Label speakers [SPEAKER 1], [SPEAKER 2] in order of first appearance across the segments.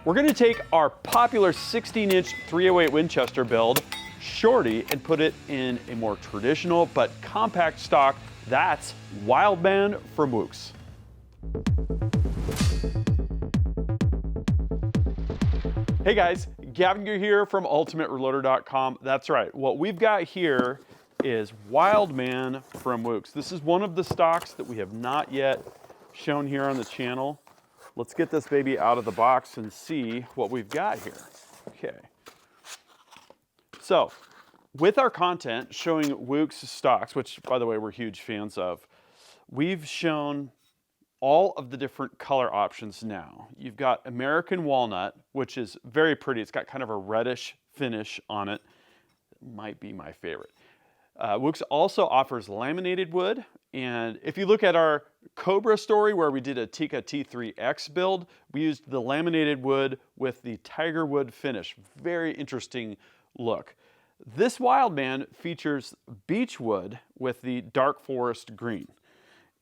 [SPEAKER 1] We're gonna take our popular 16-inch 308 Winchester build, Shorty, and put it in a more traditional but compact stock. That's Wildman from WOOX. Hey guys, Gavin here from UltimateReloader.com. That's right, what we've got here is Wildman from WOOX. This is one of the stocks that we have not yet shown here on the channel. Let's get this baby out of the box and see what we've got here. Okay. So, with our content showing WOOX stocks, which by the way we're huge fans of, we've shown all of the different color options now. You've got American Walnut, which is very pretty. It's got kind of a reddish finish on it. Might be my favorite. WOOX also offers laminated wood, and if you look at our Cobra story where we did a Tikka T3X build, we used the laminated wood with the tiger wood finish. Very interesting look. This Wildman features beech wood with the dark forest green.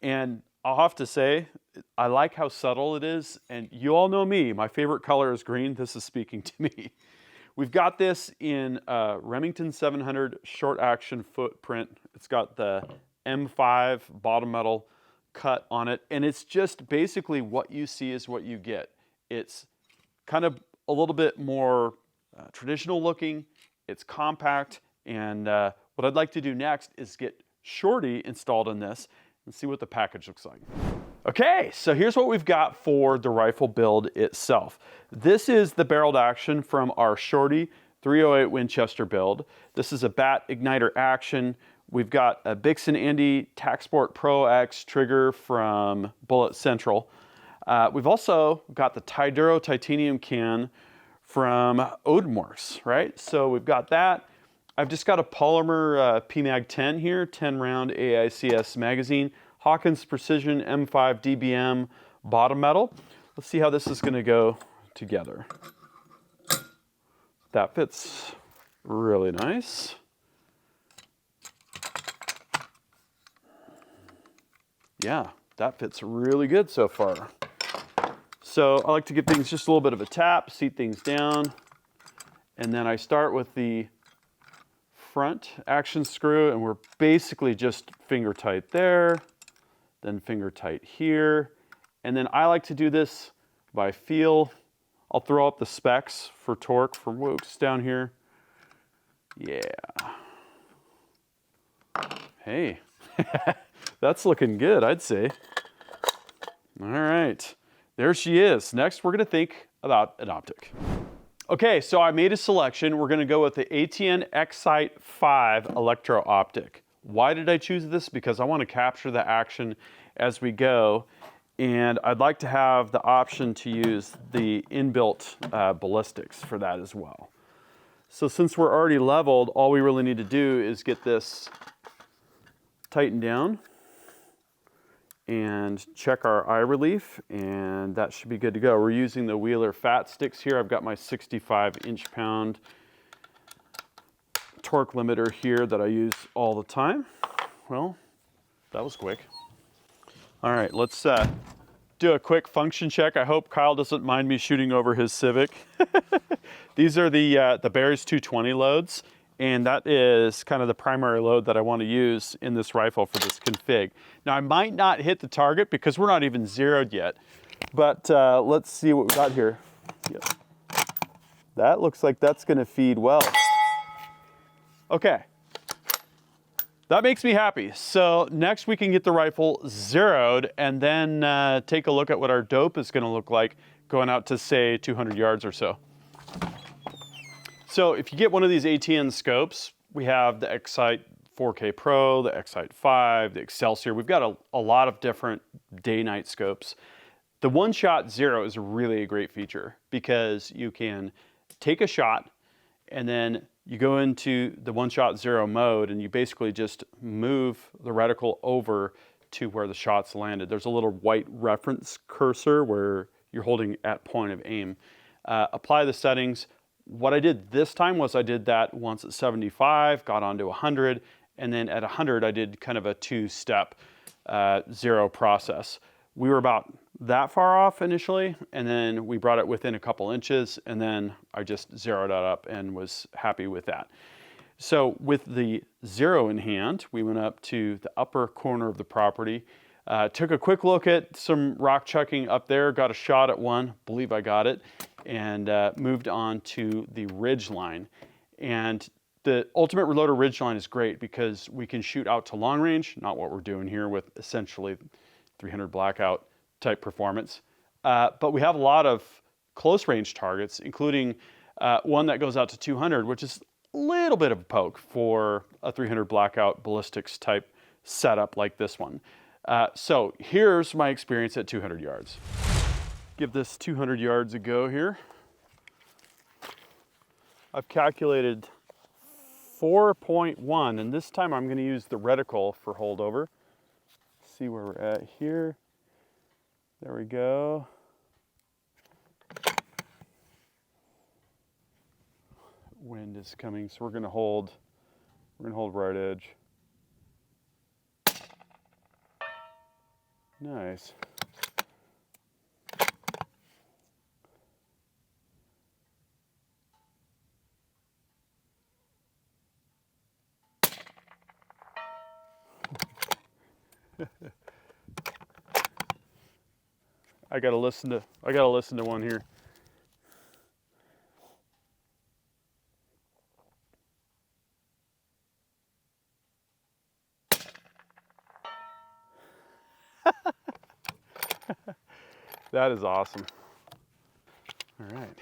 [SPEAKER 1] And I'll have to say, I like how subtle it is, and you all know me, my favorite color is green. This is speaking to me. We've got this in Remington 700 short action footprint. It's got the M5 bottom metal cut on it, and it's just basically what you see is what you get. It's kind of a little bit more traditional looking, it's compact, and what I'd like to do next is get Shorty installed in this and see what the package looks like. Okay, so here's what we've got for the rifle build itself. This is the barreled action from our Shorty 308 Winchester build. This is a bat igniter action. We've got a Bixen Andy TacSport Pro X trigger from Bullet Central. We've also got the Tiduro titanium can from Odin, right? So we've got that. I've just got a polymer PMag 10 here, 10 round AICS magazine. Hawkins Precision M5 DBM bottom metal. Let's see how this is gonna go together. That fits really nice. Yeah, that fits really good so far. So I like to give things just a little bit of a tap, seat things down, and then I start with the front action screw, and we're basically just finger tight there, then finger tight here. And then I like to do this by feel. I'll throw up the specs for torque for WOOX down here. Yeah. Hey, that's looking good, I'd say. All right, there she is. Next, we're gonna think about an optic. Okay, so I made a selection. We're gonna go with the ATN X-Sight 5 Electro Optic. Why did I choose this? Because I wanna capture the action as we go, and I'd like to have the option to use the inbuilt ballistics for that as well. So since we're already leveled, all we really need to do is get this tightened down and check our eye relief, and that should be good to go. We're using the Wheeler fat sticks here. I've got my 65 inch-pound torque limiter here that I use all the time. Well, that was quick. All right, let's do a quick function check. I hope Kyle doesn't mind me shooting over his Civic. These are the Bears 220 loads, and that is kind of the primary load that I want to use in this rifle for this config. Now, I might not hit the target because we're not even zeroed yet, but let's see what we got here. Yep. That looks like that's gonna feed well. Okay, that makes me happy. So next we can get the rifle zeroed and then take a look at what our dope is gonna look like going out to, say, 200 yards or so. So if you get one of these ATN scopes, we have the X-Sight 4K Pro, the X-Sight 5, the Excelsior. We've got a lot of different day-night scopes. The one-shot zero is really a great feature because you can take a shot and then you go into the one-shot zero mode and you basically just move the reticle over to where the shot's landed. There's a little white reference cursor where you're holding at point of aim. Apply the settings. What I did this time was I did that once at 75, got onto 100, and then at 100 I did kind of a two-step zero process. We were about that far off initially, and then we brought it within a couple inches, and then I just zeroed it up and was happy with that. So with the 0 in hand, we went up to the upper corner of the property, took a quick look at some rock chucking up there, got a shot at one, believe I got it, and moved on to the ridge line. And the Ultimate Reloader ridge line is great because we can shoot out to long range, not what we're doing here with essentially 300 blackout type performance. But we have a lot of close range targets, including one that goes out to 200, which is a little bit of a poke for a 300 blackout ballistics type setup like this one. So here's my experience at 200 yards. Give this 200 yards a go here. I've calculated 4.1, and this time I'm going to use the reticle for holdover. See where we're at here. There we go. Wind is coming, so we're going to hold right edge. Nice. I gotta listen to one here. That is awesome. All right.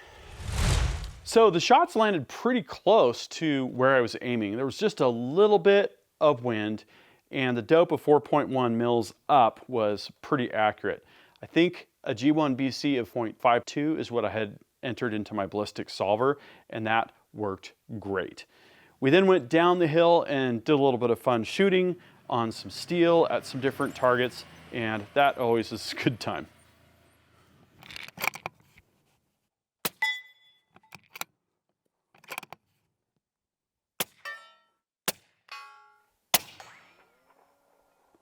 [SPEAKER 1] So the shots landed pretty close to where I was aiming. There was just a little bit of wind, and the dope of 4.1 mils up was pretty accurate. I think a G1 BC of 0.52 is what I had entered into my ballistic solver, and that worked great. We then went down the hill and did a little bit of fun shooting on some steel at some different targets, and that always is a good time.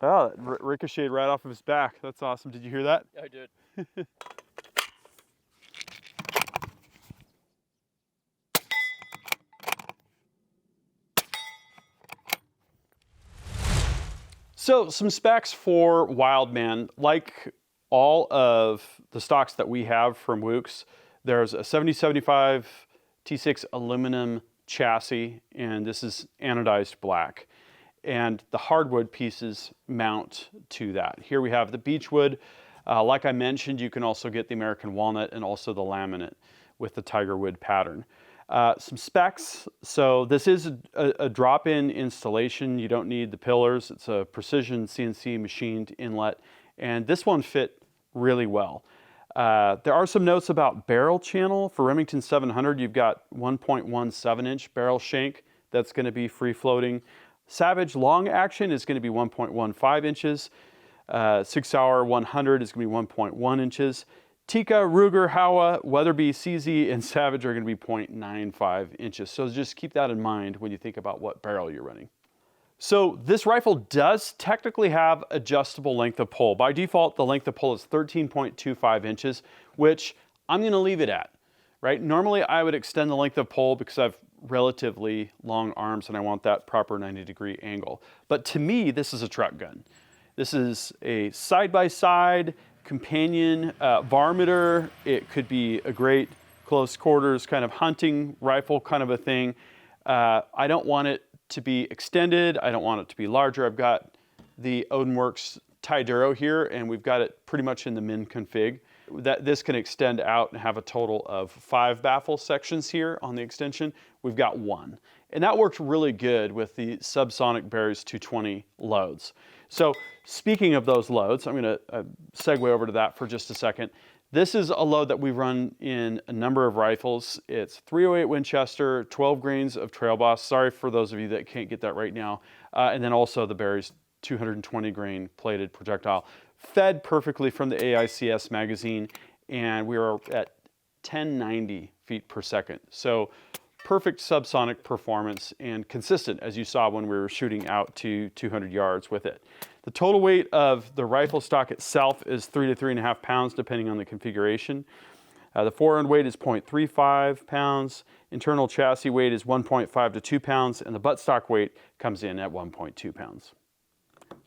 [SPEAKER 1] Oh, that ricocheted right off of his back. That's awesome. Did you hear that?
[SPEAKER 2] I did.
[SPEAKER 1] So some specs for Wildman, like all of the stocks that we have from WOOX, there's a 7075 T6 aluminum chassis, and this is anodized black. And the hardwood pieces mount to that. Here we have the beechwood. Like I mentioned, you can also get the American walnut and also the laminate with the tiger wood pattern. Some specs. So this is a drop-in installation. You don't need the pillars. It's a precision CNC machined inlet, and this one fit really well. There are some notes about barrel channel. For Remington 700, you've got 1.17 inch barrel shank that's going to be free floating. Savage long action is going to be 1.15 inches. 6 Hour 100 is going to be 1.1 inches. Tika, Ruger, Howa, Weatherby, CZ, and Savage are going to be 0.95 inches. So just keep that in mind when you think about what barrel you're running. So this rifle does technically have adjustable length of pull. By default, the length of pull is 13.25 inches, which I'm going to leave it at, right? Normally, I would extend the length of pull because I've relatively long arms and I want that proper 90-degree angle. But to me, this is a truck gun. This is a side-by-side companion varminter. It could be a great close quarters kind of hunting rifle kind of a thing. I don't want it to be extended. I don't want it to be larger. I've got the Odin WOOX Tiduro here, and we've got it pretty much in the min config. This can extend out and have a total of 5 baffle sections here on the extension. We've got 1. And that worked really good with the subsonic Barry's 220 loads. So speaking of those loads, I'm going to segue over to that for just a second. This is a load that we run in a number of rifles. It's 308 Winchester, 12 grains of Trail Boss. Sorry for those of you that can't get that right now. And then also the Barry's 220 grain plated projectile. Fed perfectly from the AICS magazine, and we are at 1090 feet per second. So perfect subsonic performance and consistent, as you saw when we were shooting out to 200 yards with it. The total weight of the rifle stock itself is 3 to 3.5 pounds, depending on the configuration. The fore-end weight is 0.35 pounds, internal chassis weight is 1.5 to 2 pounds, and the buttstock weight comes in at 1.2 pounds.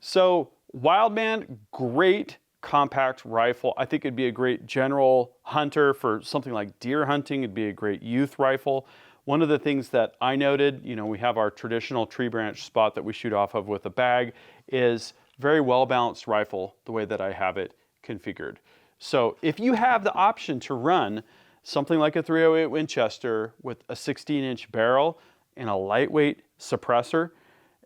[SPEAKER 1] So Wildman, great compact rifle. I think it'd be a great general hunter for something like deer hunting. It'd be a great youth rifle. One of the things that I noted, you know, we have our traditional tree branch spot that we shoot off of with a bag, is very well-balanced rifle the way that I have it configured. So if you have the option to run something like a 308 Winchester with a 16-inch barrel and a lightweight suppressor,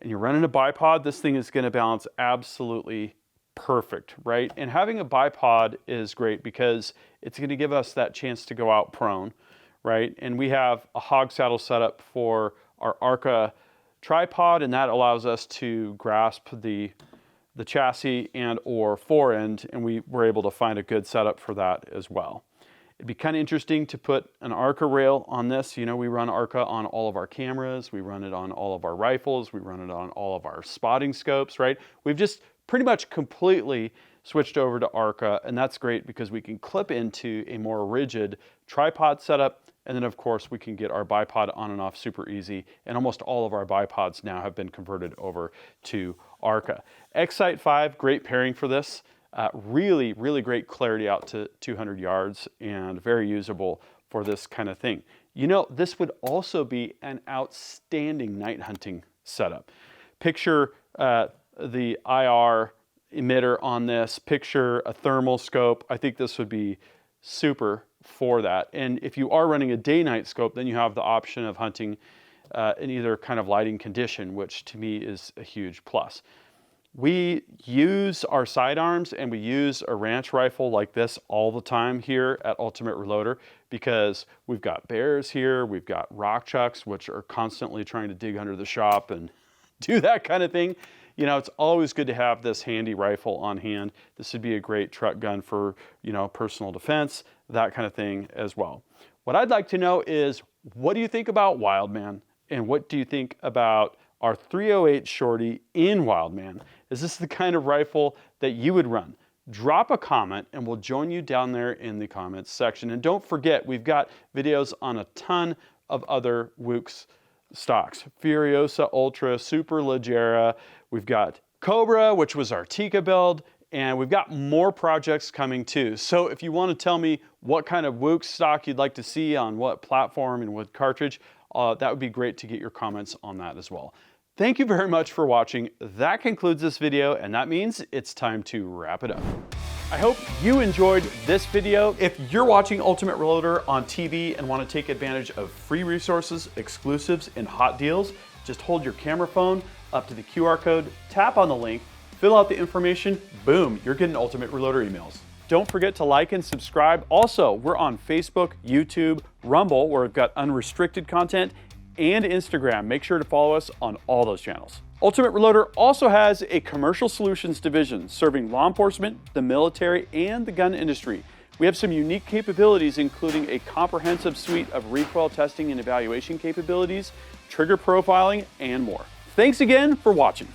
[SPEAKER 1] and you're running a bipod, this thing is going to balance absolutely perfect, right? And having a bipod is great because it's going to give us that chance to go out prone, right? And we have a hog saddle setup for our Arca tripod, and that allows us to grasp the chassis and or forend, and we were able to find a good setup for that as well. It'd be kind of interesting to put an Arca rail on this. You know, we run Arca on all of our cameras, we run it on all of our rifles, we run it on all of our spotting scopes, right? We've just pretty much completely switched over to Arca, and that's great because we can clip into a more rigid tripod setup, and then of course we can get our bipod on and off super easy, and almost all of our bipods now have been converted over to Arca. X-Sight 5, great pairing for this. Really, really great clarity out to 200 yards and very usable for this kind of thing. You know, this would also be an outstanding night hunting setup. Picture the IR emitter on this, picture a thermal scope. I think this would be super for that. And if you are running a day-night scope, then you have the option of hunting in either kind of lighting condition, which to me is a huge plus. We use our sidearms and we use a ranch rifle like this all the time here at Ultimate Reloader because we've got bears here, we've got rock chucks, which are constantly trying to dig under the shop and do that kind of thing. You know, it's always good to have this handy rifle on hand. This would be a great truck gun for, you know, personal defense, that kind of thing as well. What I'd like to know is, what do you think about Wildman? And what do you think about our 308 Shorty in Wildman? Is this the kind of rifle that you would run? Drop a comment and we'll join you down there in the comments section. And don't forget, we've got videos on a ton of other WOOX stocks. Furiosa Ultra, Super Leggera, we've got Cobra, which was our Tika build, and we've got more projects coming too. So if you want to tell me what kind of WOOX stock you'd like to see on what platform and what cartridge, that would be great to get your comments on that as well. Thank you very much for watching. That concludes this video, and that means it's time to wrap it up. I hope you enjoyed this video. If you're watching Ultimate Reloader on TV and want to take advantage of free resources, exclusives, and hot deals, just hold your camera phone up to the QR code, tap on the link, fill out the information, boom, you're getting Ultimate Reloader emails. Don't forget to like and subscribe. Also, we're on Facebook, YouTube, Rumble, where we've got unrestricted content, and Instagram. Make sure to follow us on all those channels. Ultimate Reloader also has a commercial solutions division serving law enforcement, the military, and the gun industry. We have some unique capabilities, including a comprehensive suite of recoil testing and evaluation capabilities, trigger profiling, and more. Thanks again for watching.